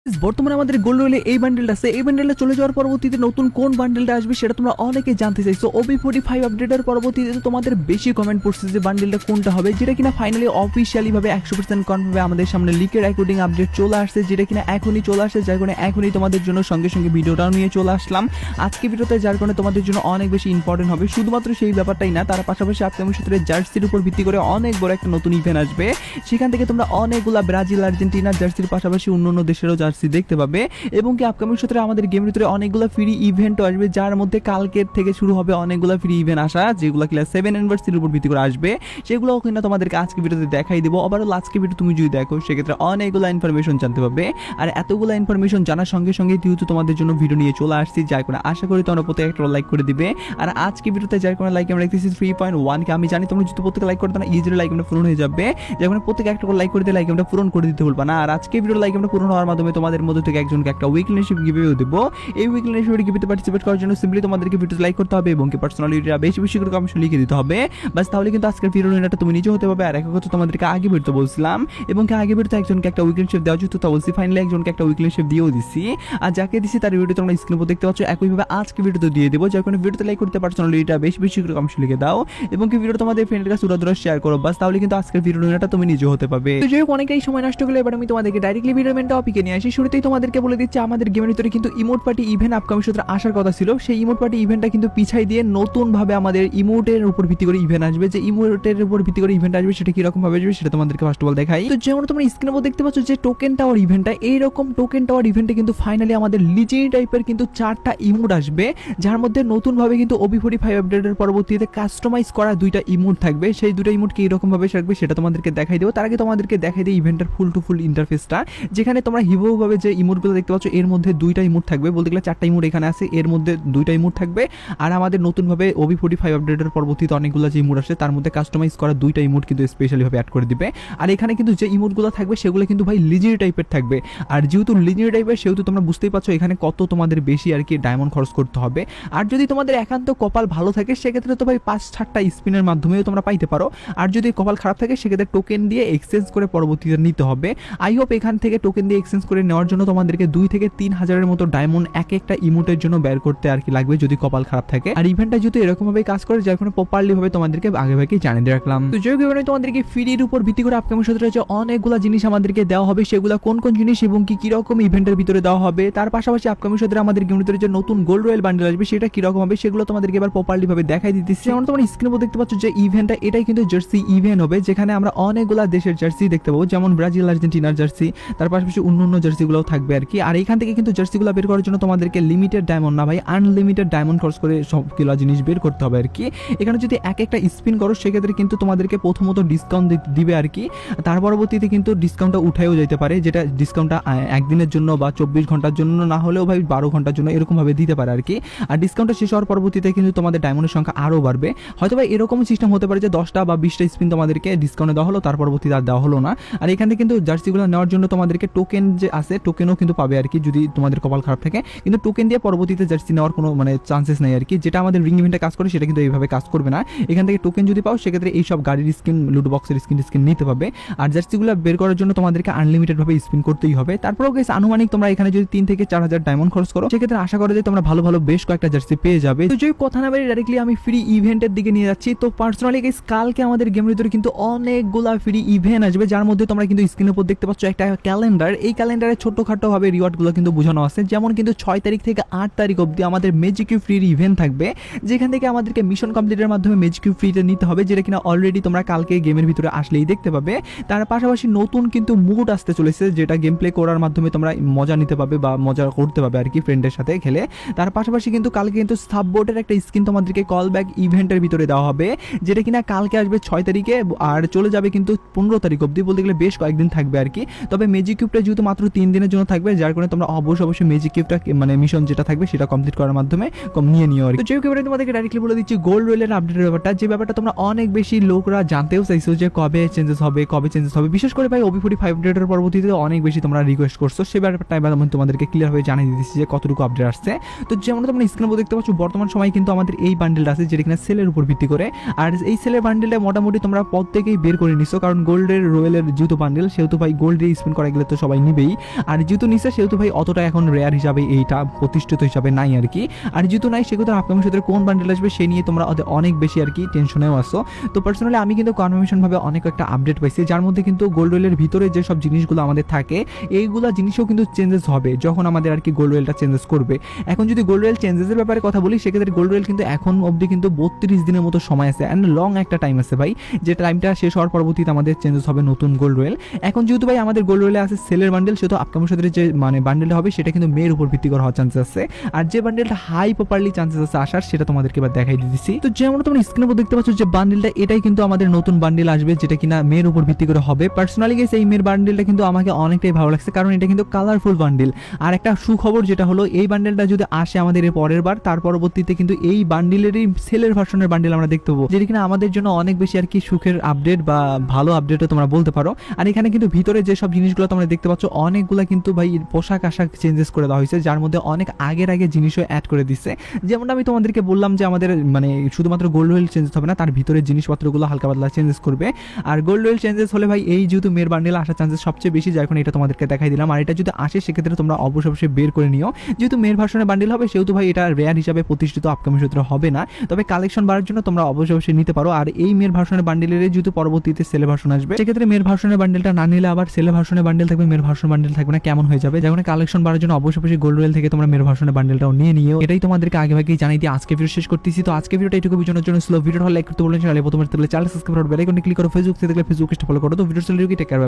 বর্তমানে আমাদের গোল্ড রয়েলে এই বান্ডেলটা আছে। এই বান্ডেলটা চলে যাওয়ার পরবর্তীতে নতুন কোন বান্ডেলটা আসবে সেটা তোমরা অনেকে জানতে চাইছো। OB45 আপডেটের পরবর্তীতে তোমাদের বেশি কমেন্ট পড়ছে যে বান্ডেলটা কোনটা হবে, যেটা কিনা ফাইনালি অফিসিয়ালি ভাবে 100% কনফার্ম আমাদের সামনে লিকের অ্যাকর্ডিং আপডেট চলে আসছে, যেটা কিনা এখনই চলে আসছে, যার কারণে এখনই তোমাদের জন্য সঙ্গে সঙ্গে ভিডিওটাও নিয়ে চলে আসলাম আজকে ভিডিওতে, যার কারণে তোমাদের জন্য অনেক বেশি ইম্পর্টেন্ট হবে। শুধুমাত্র সেই ব্যাপারটাই না, তার পাশাপাশি আপকামিং সূত্রে জার্সির উপর ভিত্তি করে অনেক বড় একটা নতুন ইভেন্ট আসবে। সেখান থেকে তোমরা অনেকগুলা ব্রাজিল, আর্জেন্টিনার জার্সির পাশাপাশি অন্যান্য দেশেরও জার্সি দেখতে পাবে এবং কি আপকামিং সূত্রে আমাদের গেমের ভিতরে অনেকগুলো ফ্রি ইভেন্টও আসবে, যার মধ্যে কালকের থেকে শুরু হবে অনেকগুলো ফ্রি ইভেন্ট আসা, যেগুলো কিনা 7 অ্যানিভার্সারির উপর ভিত্তি করে আসবে। সেগুলোও কিনা তোমাদেরকে আজকে ভিডিওতে দেখাই দেবো। আবারও আজকে ভিডিও তুমি যদি দেখো সেক্ষেত্রে অনেকগুলো ইনফরমেশন জানতে পারবে। আর এতগুলো ইনফরমেশন জানার সঙ্গে সঙ্গে যেহেতু তোমাদের জন্য ভিডিও নিয়ে চলে আসছি, যার কারণে আশা করি তোমরা প্রত্যেক একটা লাইক করে দিবে। আর আজকে ভিডিওতে যার কারণে লাইক আমরা দেখতেছি 3.1 কে। আমি জানি তোমরা যদি প্রত্যেক লাইক করতে না ইজিলি লাইক আমরা পূরণ হয়ে যাবে, যার কারণে প্রত্যেক একটা করে লাইক করে দিয়ে লাইক আমরা পূরণ করে দিতে ভুলবা না। আর আজকে ভিডিও লাইক আমরা পূরণ হওয়ার মাধ্যমে তোমাদের মধ্যে থেকে একজনকে একটা উইকলিশিপ গিভেও দেব। এই উইকলিশিপ গিভেতে পার্টিসিপেট করার জন্য সিম্পলি তোমাদেরকে ভিডিওতে লাইক করতে হবে এবং কি পার্সোনালিটিটা বেশি বেশি করে কমেন্ট লিখে দিতে হবে। বাস তাহলে কিন্তু আজকের ভিডিও নিয়ে তুমি নিজে হতে পারবে। আর এক কথা তোমাদেরকে আগে ভিডিওতে বলছিলাম এবং কি আগে ভিডিওতে একজনকে একটা উইকলিশিপ দেওয়া যেত, তা বলছি ফাইনালি একজনকে একটা উইকলিশিপ দিয়েও দিছি। আর যাকে দিছি তার ভিডিও তোমরা স্ক্রিনে উপর দেখতে পাচ্ছ, একইভাবে আজকে ভিডিওতে দিয়ে দেবো, যার কারণে ভিডিওতে লাইক করতে পার্সোনালিটিটা বেশি বেশি করে কমেন্ট লিখে দাও এবং কি ভিডিও তোমাদের ফ্রেন্ডের কাছে উড়াদুরা শেয়ার করো। বাস তাহলে কিন্তু আজকের ভিডিও নিয়ে তুমি নিজে হতে পারবে। তো যাই হোক, অনেকটাই সময় নষ্ট করলে এবার আমি তোমাদেরকে ডাইরেক্টলি ভিডিও মেন টপিকে নিয়ে আসি। শুরুতেই তোমাদেরকে বলে দিচ্ছি আমাদের গেমের ভিতরে কিন্তু ইমোট পার্টি ইভেন্ট আপকামিং সূত্রে আসার কথা ছিল। সেই ইমোট পার্টি ইভেন্টটা কিন্তু পিছাই দিয়ে নতুন ভাবে আমাদের ইমোটের উপর ভিত্তি করে ইভেন্ট আসবে। যে ইমোটের উপর ভিত্তি করে ইভেন্ট আসবে সেটা কিরকম ভাবে আসবে সেটা তোমাদেরকে ফার্স্ট অফ অল দেখাই। তো যেমন তোমরা স্ক্রিনের উপর দেখতে পাচ্ছ যে টোকেন টাওয়ার ইভেন্টটা, এইরকম টোকেন টাওয়ার ইভেন্টে কিন্তু ফাইনালি আমাদের লিজেন্ডারি টাইপের কিন্তু 4টা ইমোট আসবে, যার মধ্যে নতুন ভাবে কিন্তু OB45 আপডেটের পরবর্তীতে কাস্টমাইজ করা 2টা ইমোট থাকবে। সেই 2টা ইমোট কি এরকম ভাবে থাকবে সেটা তোমাদেরকে দেখাই দেবো। তার আগে তোমাদেরকে দেখাই দিই ইভেন্টের ফুল টু ফুল ইন্টারফেসটা, যেখানে তোমরা হিবো ভাবে যে ইমোটগুলো দেখতে পাচ্ছ এর মধ্যে 2টা ইমোট থাকবে, বলতে গেলে 4টা ইমোট এখানে আছে, এর মধ্যে 2টা ইমোট থাকবে। আর আমাদের নতুন ভাবে OB45 আপডেটের পরবর্তীতে অনেকগুলো যে ইমোট আসে তার মধ্যে কাস্টমাইজ করা 2টা ইমোট কিন্তু স্পেশালি ভাবে অ্যাড করে দিবে। আর এখানে কিন্তু যে ইমোটগুলো থাকবে সেগুলো কিন্তু ভাই লিজেন্ডারি টাইপের থাকবে। আর যেহেতু লিজেন্ডারি টাইপের সেহেতু তোমরা বুঝতেই পারছো এখানে কত তোমাদের বেশি আর কি ডায়মন্ড খরচ করতে হবে। আর যদি তোমাদের একান্ত কপাল ভালো থাকে সেক্ষেত্রে তো ভাই 5-6টা স্পিনের মাধ্যমেও তোমরা পাইতে পারো। আর যদি কপাল খারাপ থাকে সেক্ষেত্রে টোকেন দিয়ে এক্সচেঞ্জ করে পরবর্তীতে নিতে হবে। আই হোপ এখান থেকে টোকেন দিয়ে এক্সচেঞ্জ করে নেওয়ার জন্য তোমাদেরকে 2 থেকে 3 হাজারের মতো ডায়মন্ড এক একটা ইমোটের জন্য বের করতে আর কি লাগবে যদি কপাল খারাপ থাকে। আর ইভেন্টটা যদি এরকম ভাবে কাজ করে যার কারণে প্রপারলি ভাবে তোমাদেরকে আগে ভাগে জানিয়ে রাখলাম। তো যে ইভেন্টে তোমাদেরকে ফ্রির উপর ভিত্তি করে আপকামিং সূত্রে যে অনেকগুলো জিনিস আমাদেরকে দেওয়া হবে, সেগুলো কোন কোন জিনিস এবং কি কিরকম ইভেন্টের ভিতরে দেওয়া হবে, তার পাশাপাশি আপকামিং সূত্রে আমাদের গেমের ভিতরে যে নতুন গোল্ড রয়্যাল বান্ডেল আসবে সেটা কিরকম হবে সেগুলো তোমাদেরকে এবার প্রপারলি ভাবে দেখাই দিতেছি। যেমন তোমরা স্ক্রিনে উপর দেখতে পাচ্ছ যে ইভেন্টটা এটাই কিন্তু জার্সি ইভেন্ট হবে, যেখানে আমরা অনেকগুলা দেশের জার্সি দেখতে পাবো, যেমন ব্রাজিল, আর্জেন্টিনার জার্সি, তার পাশাপাশি অন্যান্য জার্সিগুলোও থাকবে আর কি। আর এখান থেকে কিন্তু জার্সিগুলো বের করার জন্য তোমাদেরকে লিমিটেড ডায়মন্ড না ভাই আনলিমিটেড ডায়মন্ড খরচ করে সবগুলো জিনিস বের করতে হবে আর কি। এখানে যদি এক একটা স্পিন করো সেক্ষেত্রে কিন্তু তোমাদেরকে প্রথমত ডিসকাউন্ট দিবে আর কি, তার পরবর্তীতে কিন্তু ডিসকাউন্টটা উঠায়ও যেতে পারে, যেটা ডিসকাউন্টটা একদিনের জন্য বা 24 ঘন্টার জন্য না হলেও ভাই 12 ঘন্টার জন্য এরকম ভাবে দিতে পারে আর কি। আর ডিসকাউন্টটা শেষ হওয়ার পরবর্তীতে কিন্তু তোমাদের ডায়মন্ডের সংখ্যা আরও বাড়বে। হয়তো ভাই এরকম সিস্টেম হতে পারে যে 10টা বা 20টা স্পিন তোমাদেরকে ডিসকাউন্টে দেওয়া হলো, তার পরবর্তীতে আর দেওয়া হলো না। আর এখান থেকে কিন্তু জার্সিগুলো নেওয়ার জন্য তোমাদেরকে টোকেন যে আছে টোকেনও কিন্তু পাবে আর কি, যদি তোমাদের কপাল খারাপ থাকে। কিন্তু টোকেন দিয়ে পরবর্তীতে জার্সি নেওয়ার কোনো মানে চান্সেস নেই আর কি, যেটা আমাদের রিং ইভেন্টে কাজ করে সেটা কিন্তু এইভাবে কাজ করবে না। এখান থেকে টোকেন যদি পাও সেক্ষেত্রে এইসব গাড়ির স্কিন, লুট বক্সের স্কিন নিতে পাবে। আর জার্সিগুলো বের করার জন্য তোমাদেরকে আনলিমিটেড ভাবে স্পিন করতেই হবে। তারপরেও গাইস আনুমানিক তোমরা এখানে যদি 3 থেকে 4 হাজার ডায়মন্ড খরচ করো সেক্ষেত্রে আশা করা যায় তোমরা ভালো ভালো বেশ কয়েকটা জার্সি পেয়ে যাবে। তো যে কথা না বলে ডাইরেক্টলি আমি ফ্রি ইভেন্টের দিকে নিয়ে যাচ্ছি। তো পার্সোনালি গাইস কালকে আমাদের গেমের ভিতরে কিন্তু অনেকগুলা ফ্রি ইভেন্ট আসবে, যার মধ্যে তোমরা কিন্তু স্ক্রিনের উপর দেখতে পাচ্ছ একটা ক্যালেন্ডার। এই ক্যালেন্ডারে ছোটখাটো ভাবে রিওয়ার্ডগুলো কিন্তু বোঝানো আছে, যেমন কিন্তু 6 তারিখ থেকে 8 তারিখ অবধি আমাদের ম্যাজিক কিউব ফ্রি ইভেন্ট থাকবে, যেখান থেকে আমাদেরকে মিশন কমপ্লিটের মাধ্যমে ম্যাজিক কিউব ফ্রিতে নিতে হবে, যেটা কিনা অলরেডি তোমরা কালকে গেমের ভিতরে আসলেই দেখতে পাবে। তার পাশাপাশি নতুন কিন্তু মুড আসতে চলেছে, যেটা গেম প্লে করার মাধ্যমে তোমরা মজা নিতে পারবে বা মজা করতে পারবে আর কি ফ্রেন্ডের সাথে খেলে। তার পাশাপাশি কিন্তু কালকে কিন্তু সাববোর্ডের একটা স্কিন তোমাদেরকে কল ব্যাক ইভেন্টের ভিতরে দেওয়া হবে, যেটা কিনা কালকে আসবে 6 তারিখে আর চলে যাবে কিন্তু 15 তারিখ অবধি, বলতে গেলে বেশ কয়েকদিন থাকবে আর কি। তবে ম্যাজিক কিউবটা যেহেতু মাত্র 3 দিনের জন্য থাকবে, যার কারণে তোমরা অবশ্যই ম্যাজিক কিউবটা মানে মিশন যেটা থাকবে সেটা কমপ্লিট করার মাধ্যমে নিয়ে নিও আর কি। তো যে এবারে তোমাদেরকে ডাইরেক্টলি বলে দিচ্ছি গোল্ড রয়্যালের আপডেটের ব্যাপারটা, যে ব্যাপারটা তোমরা অনেক বেশি লোকরা জানতেও চাইছো যে কবে চেঞ্জেস হবে। বিশেষ করে ভাই OB45 আপডেটের পরবর্তীতে অনেক বেশি তোমরা রিকোয়েস্ট করছো, সে ব্যাপারটা এবার আমি তোমাদেরকে ক্লিয়ার হয়ে জানিয়ে দিচ্ছি যে কতটুকু আপডেট আসছে। তো যেমন তোমরা স্ক্রিনে উপর দেখতে পাচ্ছ বর্তমান সময় কিন্তু আমাদের এই বান্ডেলটা আছে, যেটা কিনা সেলের উপর ভিত্তি করে। আর এই সেলের বান্ডেলটা মোটামুটি তোমরা প্রত্যেকেই বের করে নিছো, কারণ গোল্ডের রয়্যালের যেহেতু বান্ডেল সেহেতু ভাই গোল্ডে স্পিন করা গেলে তো সবাই নিবেই। আর যেহেতু নিচ্ছে সেহেতু ভাই অতটা এখন রেয়ার হিসাবে এইটা প্রতিষ্ঠিত হিসাবে নাই আর কি। আর যেহেতু নাই সেক্ষেত্রে আপকামিং সূত্রে কোন বান্ডেল আসবে সেই নিয়ে তোমরা অনেক বেশি আর কি টেনশনেও আসো। তো পার্সোনালি আমি কিন্তু কনফার্মেশনভাবে অনেক একটা আপডেট পাইছি, যার মধ্যে কিন্তু গোল্ড ওয়েলের ভিতরে যেসব জিনিসগুলো আমাদের থাকে এইগুলো জিনিসও কিন্তু চেঞ্জেস হবে যখন আমাদের আর কি গোল্ড ওয়েলটা চেঞ্জেস করবে। এখন যদি গোল্ড ওয়েল চেঞ্জেসের ব্যাপারে কথা বলি সেক্ষেত্রে গোল্ড ওয়েল কিন্তু এখন অবধি কিন্তু 32 দিনের মতো সময় আছে, অ্যান্ড লং একটা টাইম আছে ভাই, যে টাইমটা শেষ হওয়ার পরবর্তীতে আমাদের চেঞ্জেস হবে নতুন গোল্ড ওয়েল। এখন যেহেতু ভাই আমাদের গোল্ড ওয়েলে আছে সেলের বান্ডেল, সেহেতু আপকামিং সূত্রে যে মানে বান্ডেলটা হবে সেটা কিন্তু মেয়ের উপর ভিত্তি করা হওয়ার চান্সেস আছে। আর যে বান্ডেলটা হাই প্রপারলি চান্সেস আছে আসার সেটা তোমাদেরকে এবার দেখাই দিচ্ছি। তো যেমন তোমরা স্ক্রিনের উপর দেখতে পাচ্ছ যে বান্ডেলটা এটাই কিন্তু আমাদের নতুন বান্ডেল আসবে, যেটা কিনা মেয়ের উপর ভিত্তি করে হবে। পার্সোনালি গাইস এই মেয়ের বান্ডেলটা কিন্তু আমাকে অনেকটাই ভালো লাগছে, কারণ এটা কিন্তু কালারফুল বান্ডেল। আর একটা সুখবর যেটা হলো এই বান্ডেলটা যদি আসে আমাদের এর পরের বার, তার পরবর্তীতে কিন্তু এই বান্ডেলেরই সেলের ভার্সনের বান্ডেল আমরা দেখতে পাবো, যেটা কিনা আমাদের জন্য অনেক বেশি আর কি সুখের আপডেট বা ভালো আপডেটও তোমরা বলতে পারো। আর এখানে কিন্তু ভিতরে যেসব জিনিসগুলো তোমরা দেখতে পাচ্ছ অনেকগুলো কিন্তু ভাই পোশাক আশাক চেঞ্জেস করে দেওয়া হয়েছে, যার মধ্যে অনেক আগে জিনিসও অ্যাড করে দিচ্ছে। যেমনটা আমি তোমাদেরকে বললাম যে আমাদের মানে শুধুমাত্র গোল্ড ওয়েল চেঞ্জেস হবে না, তার ভিতরে জিনিসপত্রগুলো হালকা পাতলা চেঞ্জেস করবে। আর গোল্ড ওয়েল চেঞ্জেস হলে ভাই এই যেহেতু মেয়ের বান্ডেল আসার চান্সেস সবচেয়ে বেশি, যার কারণে এটা তোমাদেরকে দেখাই দিলাম। আর এটা যদি আসে সেক্ষেত্রে তোমরা অবশ্যই বের করে নিও, যেহেতু মেয়ের ভার্সনের বান্ডেল হবে সেহেতু ভাই এটা রেয়ার হিসাবে প্রতিষ্ঠিত আপকামিং সূত্রে হবে না, তবে কালেকশন বাড়ার জন্য তোমরা অবশ্যই নিতে পারো। আর এই মেয়ের ভার্সনের বান্ডেলের যেহেতু পরবর্তীতে সেলে ভার্সন আসবে, সেক্ষেত্রে মেয়ের ভার্সনের বান্ডেলটা না নিলে আবার সেলে ভার্সনের বান্ডেল থাকবে, মেয়ের ভার্সন বান্ডেল থাকবে না, কেমন হয়ে যাবে। যখন কালেকশন বাড়ার জন্য অবশ্যই গোল্ড ওয়েল থেকে তোমরা মেয়ের ভার্সনের বান্ডেলটাও নিয়ে নিও, এটাই তোমাদেরকে আগেই জানাই দিয়ে আজকে ভিডিও শেষ করতেছি। তো আজকে ভিডিওটা এইটুকু বোঝানোর জন্য স্লো ভিডিওটা লাইক করতে বললেন, চ্যানেলে প্রথমে চ্যানেল সাবস্ক্রাইব করে বেল আইকনে ক্লিক করো, ফেসবুক থেকে দেখলে ফেসবুক পেজটা ফলো করো। তো ভিডিও চলে টেক কেয়ার।